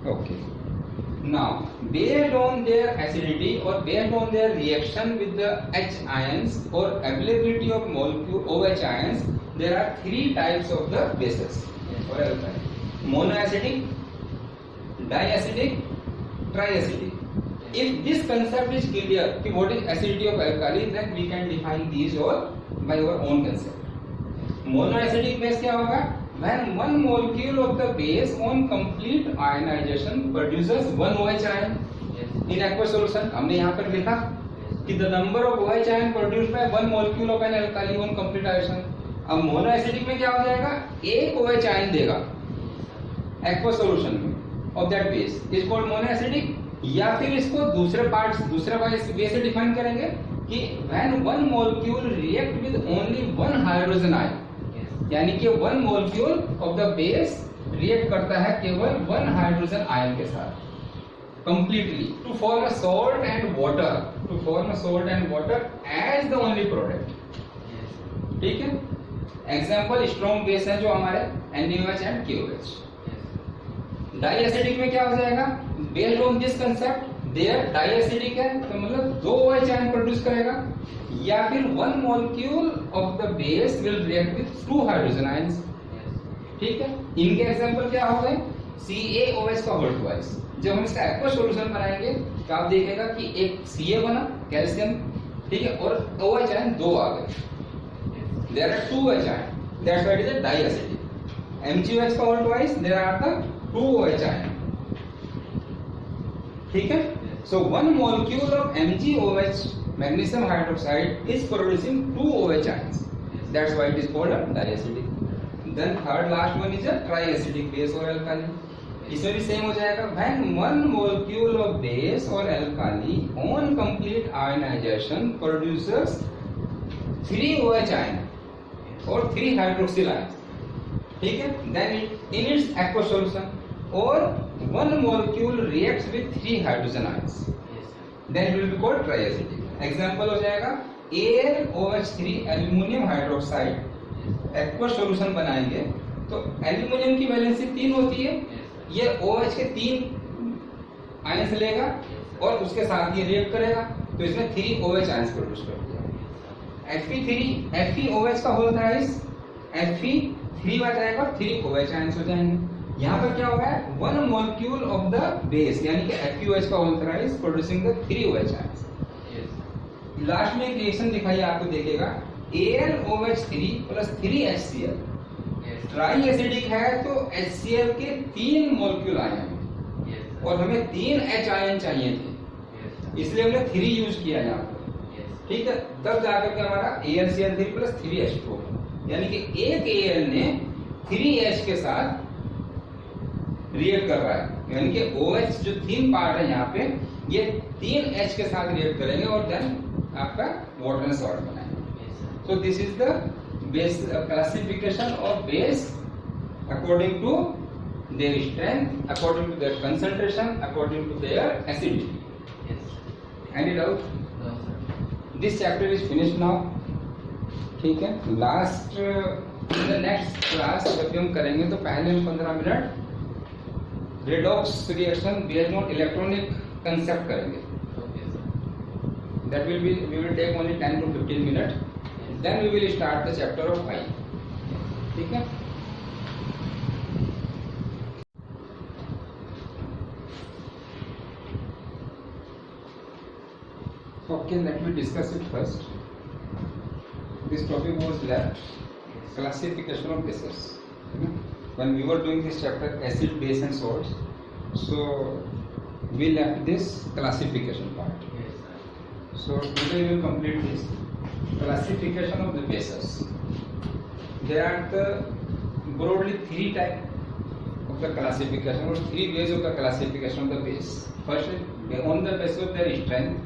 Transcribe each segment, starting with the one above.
Okay. Now, based on their acidity or based on their reaction with the H ions or availability of molecule OH ions, there are three types of the bases or alkali: monoacidic, diacidic, triacidic. If this concept is clear, what is acidity of alkali, then we can define these all by our own concept. Monoacidic base क्या होगा? When one molecule of the base on complete ionization produces one OH ion in aqueous solution. हमने यहाँ पर लिखा कि the number of OH ion produced by one molecule of an alkali on complete ionization. अब monoacidic में क्या हो जाएगा? एक OH ion देगा aqueous solution में of that base is called monoacidic. या फिर इसको दूसरे वे से डिफाइन करेंगे कि when one molecule react with only one hydrogen ion, यानी कि one molecule of the base react करता है केवल वन हाइड्रोजन आयन के साथ completely to form a salt and water as the only product. ठीक है. एग्जांपल स्ट्रॉन्ग बेस है जो हमारे NaOH एंड KOH. डाइएसिडिक में क्या हो जाएगा? Based on this concept there diacidic है तो मतलब दो OH आयन प्रोड्यूस करेगा, या फिर one molecule of the base will react with two hydrogen ions. ठीक है. इनके एग्जांपल क्या हो गए? CaOH का होल ट्वाइस. जब हम इसका एक्वस सॉल्यूशन बनाएंगे तो आप देखिएगा कि एक Ca बना कैल्शियम, ठीक है, और OH आयन दो आ गए. There are two OH ion, that's why it is a diacidic. MgOH का whole twice, there are the two OH ion. ठीक है. So one molecule of MgOH, magnesium hydroxide, is producing two OH ions. That's why it is called a diacidic. Then third last one is a triacidic base or alkali. इसमें भी same हो जाएगा. When one molecule of base or alkali on complete ionization produces three OH ion or three hydroxyl ions. ठीक है. Then in its aqueous solution or one molecule reacts with three hydrogen ions, then it will be called triacidic. Example हो जाएगा AlOH3 aluminium hydroxide. Aqueous solution बनाएंगे तो aluminium की valency 3 होती है, ये OH के 3 आयंस लेगा और उसके साथ ये रिएक्ट करेगा तो इसमें 3 OH आयंस प्रोड्यूस कर दिया. FeOH का होल थ्राइस, Fe3 आ जाएगा, 3 OH आयंस हो जाएंगे. यहाँ पर क्या होगा? One molecule of the base यानी कि FeOH का whole thrice producing the 3 OH ions. Last में एक रिएक्शन दिखाई आपको देखेगा AlOH3 plus 3 HCl. Try acidic है तो HCl के 3 मॉलिक्यूल आए हैं और हमें 3 H आयन चाहिए थे, इसलिए हमने 3 यूज किया यहाँ पर. ठीक है. तब जाकर के हमारा AlCl3 प्लस 3H4, यानी कि एक Al ने 3H के साथ रिएक्ट कर रहा है, यानी कि OH जो 3 पार्ट है यहाँ पे ये 3 H के साथ रिएक्ट करेंगे और देन आपका वाटर एंड सॉल्ट बनाएंगे. So this is the base classification of base according to their strength, according to their concentration, according to their acidity. Any doubt? This chapter is finished now. ठीक है. Last in the next class जब भी हम करेंगे तो पहले हम 15 minute redox reaction based on electronic concept करेंगे. That will be, we will take only 10 to 15 minutes. Then we will start the chapter of I. ठीक है. Okay, let me discuss it first. This topic was left classification of bases. When we were doing this chapter acid, base and salts, so we left this classification part. So today we will complete this classification of the bases. There are the broadly 3 types of the classification or 3 ways of the classification of the base. First, on the basis of their strength,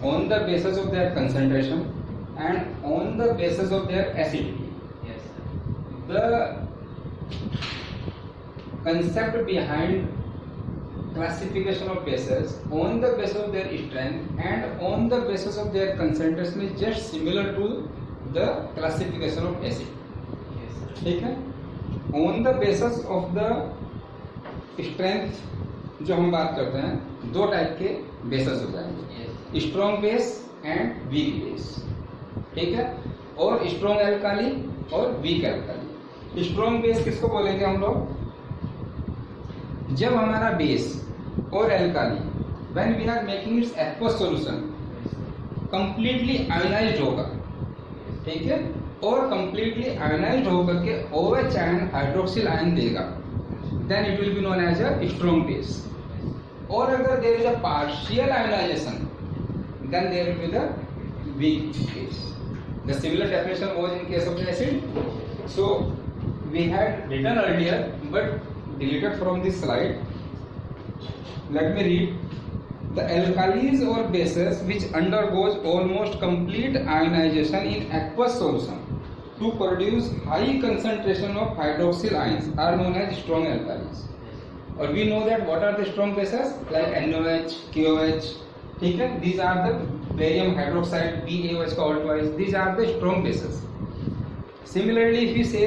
on the basis of their concentration, and on the basis of their acidity. The concept behind classification of bases on the basis of their strength and on the basis of their concentration is just similar to the classification of acid. ठीक है. On the basis of the strength जो हम बात करते हैं, दो type के bases हो जाएंगे, strong base and weak base, ठीक है। और स्ट्रॉन्ग एल्काली और वीक एल्काली। स्ट्रॉन्ग बेस किसको बोलेंगे हम लोग? जब हमारा बेस और alkali when we are making its aqueous solution completely ionised होगा, ठीक है, और कंप्लीटली आयोनाइज्ड होकर के OH आयन हाइड्रोक्सिल आयन देगा, then it will be known as a strong base. और अगर there is a partial ionisation then there will be the weak base. The similar definition was in case of the acid. So we had written earlier but deleted from this slide. Let me read. The alkalis or bases which undergoes almost complete ionization in aqueous solution to produce high concentration of hydroxyl ions are known as strong alkalis. Or we know that what are the strong bases like NaOH, KOH, ठीक है, these are the barium hydroxide, BaOH का all twice, these are the strong bases. Similarly, if we say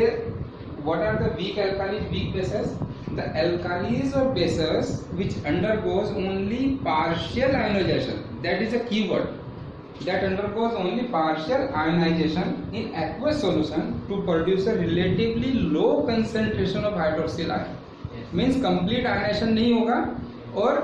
what are the weak alkalis, weak bases, the alkalis or bases which undergoes only partial ionization, that is a key word, that undergoes only partial ionization in aqueous solution to produce a relatively low concentration of hydroxyl ion. Means complete ionization नहीं होगा और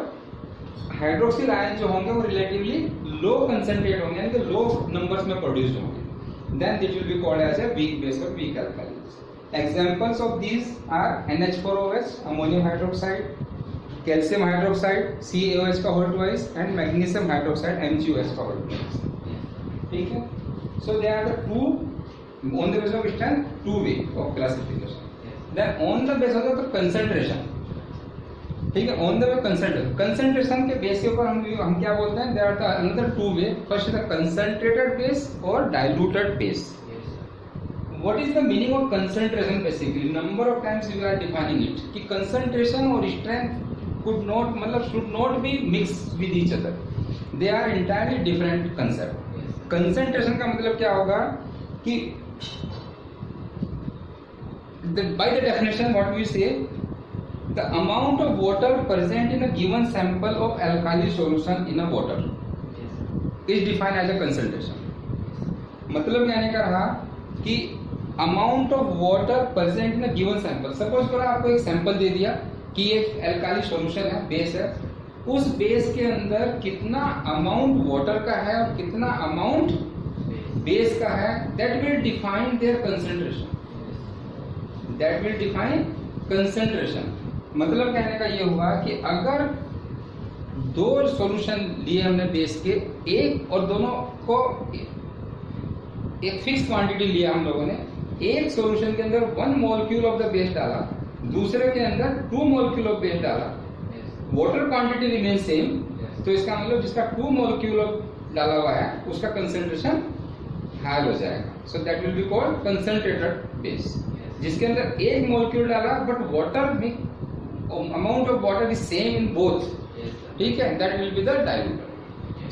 hydroxyl ion जो होंगे वो relatively low concentrate होंगे, यानी कि low numbers में प्रोड्यूस होंगे, then this will be called as a weak base और weak alkalies. Examples of these are NH4OH, ammonium hydroxide, calcium hydroxide, CaOH का whole twice and magnesium hydroxide MgOH का whole twice, ठीक है। So they are the two on the base of strength, two way of classification. Then on the base of the concentration, ठीक है, on the way concentration के base के ऊपर हम क्या बोलते हैं, there are the another two way, first the concentrated base और diluted base. What is the meaning of concentration? Basically number of times we are defining it कि concentration और स्ट्रेंथ कुड नॉट, मतलब should not be mix with each other, they are entirely different concept. Concentration का मतलब क्या होगा कि by the definition what we say the amount of water present in a given sample of alkali solution in a water is defined as a concentration. मतलब कहने का रहा कि amount of water present in a given sample, suppose करो आपको एक sample दे दिया कि एक एल्काली सॉल्यूशन है, बेस है, उस बेस के अंदर कितना अमाउंट वाटर का है और कितना अमाउंट बेस का है, that will define their concentration, that will define concentration। मतलब कहने का ये हुआ कि अगर दो सॉल्यूशन लिए हमने बेस के, एक और दोनों को एक फिक्स क्वांटिटी लिया हम लोगों ने, एक सॉल्यूशन के अंदर 1 मॉलिक्यूल ऑफ द बेस डाला, दूसरे के अंदर 2 मॉलिक्यूल ऑफ बेस डाला, वाटर क्वांटिटी रिमेन सेम, तो इसका मतलब जिसका 2 मॉलिक्यूल डाला हुआ है उसका कंसंट्रेशन हाई हो जाएगा। So that will be called concentrated base. जिसके अंदर एक मॉलिक्यूल डाला बट वाटर में amount of water is same in both, ठीक है, that will be the diluter।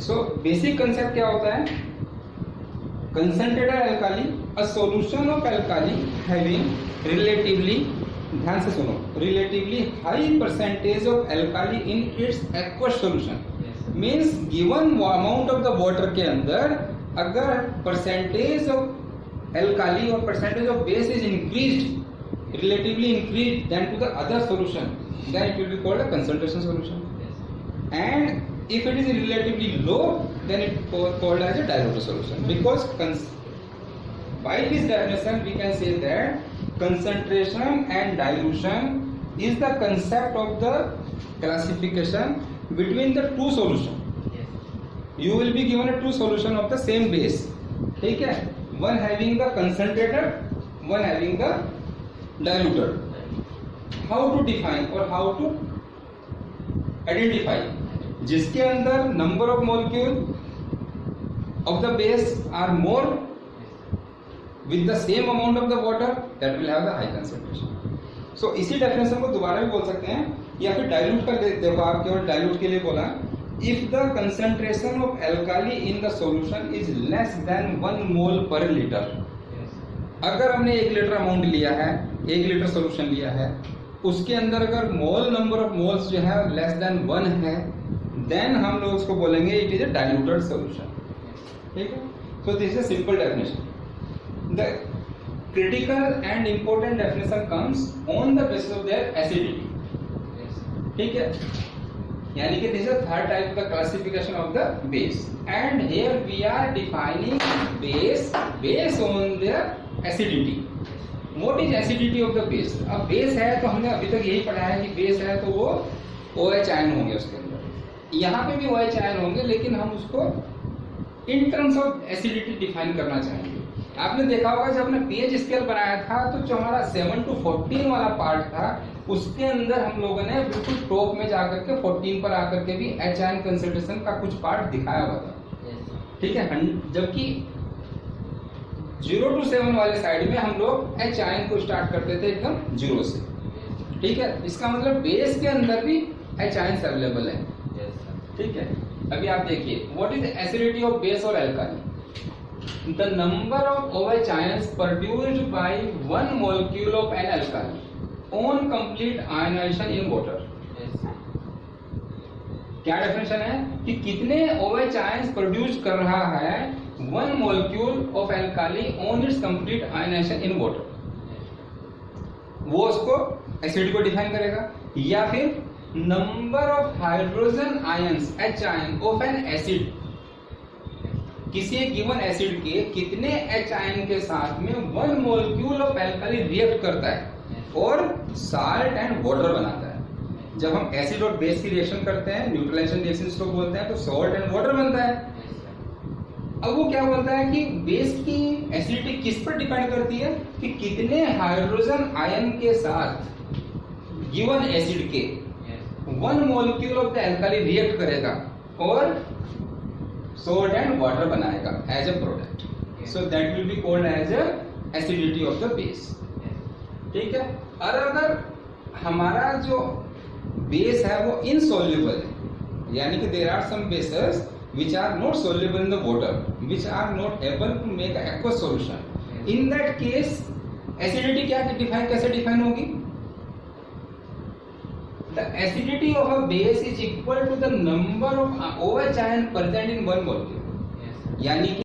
so basic concept क्या होता है? concentrated alkali, a solution of alkali having relatively, ध्यान से सुनो, relatively high percentage of alkali in its aqueous solution, means given amount of the water के अंदर अगर percentage of alkali और percentage of base is increased, relatively increased than to the other solution, then it will be called a concentration solution. And if it is relatively low, then it is called as a diluted solution. Because by this definition we can say that concentration and dilution is the concept of the classification between the two solutions. You will be given a two solution of the same base, ठीक है, one having the concentrated, one having the diluted. How to define or how to identify? जिसके अंदर number of molecule of the base are more with the same amount of the water, that will have the high concentration. So इसी definition को दोबारा भी बोल सकते हैं, या फिर dilute कर देखो, आप केवल dilute के लिए बोला, if the concentration of alkali in the solution is less than 1 mole per liter। अगर हमने 1 लीटर अमाउंट लिया है, 1 लीटर सोल्यूशन लिया है उसके अंदर अगर मोल नंबर ऑफ मोल्स जो है लेस देन 1 है, देन हम लोग उसको बोलेंगे it is a diluted solution. ठीक है, so this is a simple definition. The critical and important definition comes on the basis of their acidity. ठीक है, यानी कि दिस इज थर्ड टाइप का classification of the base, and here we are defining base based on their acidity. What is acidity of the base? अब base है तो हमने अभी तक यही पढ़ा है कि बेस है तो वो OH आयन होंगे उसके अंदर, यहाँ पे भी OH आयन होंगे, लेकिन हम उसको in terms of acidity define करना चाहेंगे। आपने देखा होगा जब हमने pH स्केल बनाया था तो जो हमारा 7 to 14 वाला पार्ट था उसके अंदर हम लोगों ने बिल्कुल टॉप में जाकर के 14 पर आकर के भी H आयन कंसंट्रेशन का कुछ पार्ट दिखाया हुआ था। ठीक है, जबकि 0 to 7 वाले साइड में हम लोग H आयन को स्टार्ट करते थे एकदम 0 से। ठीक है, इसका मतलब बेस के अंदर भी H आयन अवेलेबल है। ठीक है, अभी आप देखिए what is acidity of base और alkali. The number of OH ions produced by one molecule of an alkali on complete ionization in water. क्या डेफिनेशन है कि कितने OH ions प्रोड्यूस कर रहा है one molecule of alkali on its complete ionization in water, वो उसको acid को डिफाइन करेगा। या फिर number of hydrogen ions H ion of N acid, किसी गिवन एसिड के कितने H आयन के साथ में one molecule of alkali react करता है और साल्ट एंड वाटर बनाता है। जब हम एसिड और बेस की रिएक्शन करते हैं, न्यूट्रलाइजेशन रिएक्शन इसको बोलते हैं, तो सॉल्ट एंड वाटर बनता है। अब वो क्या बोलता है कि बेस की एसिडिटी किस पर डिपेंड करती है कि कितने हाइड्रोजन आयन के साथ गिवन एसिड के one molecule of the alkali react करेगा और salt and water बनाएगा as a product, so that will be called as a acidity of the base। ठीक है, और अगर हमारा जो बेस है वो insoluble है, यानी कि there are some bases which are not soluble in the water, which are not able to make an aqueous solution, in that case acidity क्या कैसे डिफाइन होगी? The acidity of a base is equal to the number of OH ion present in one molecule। यानी कि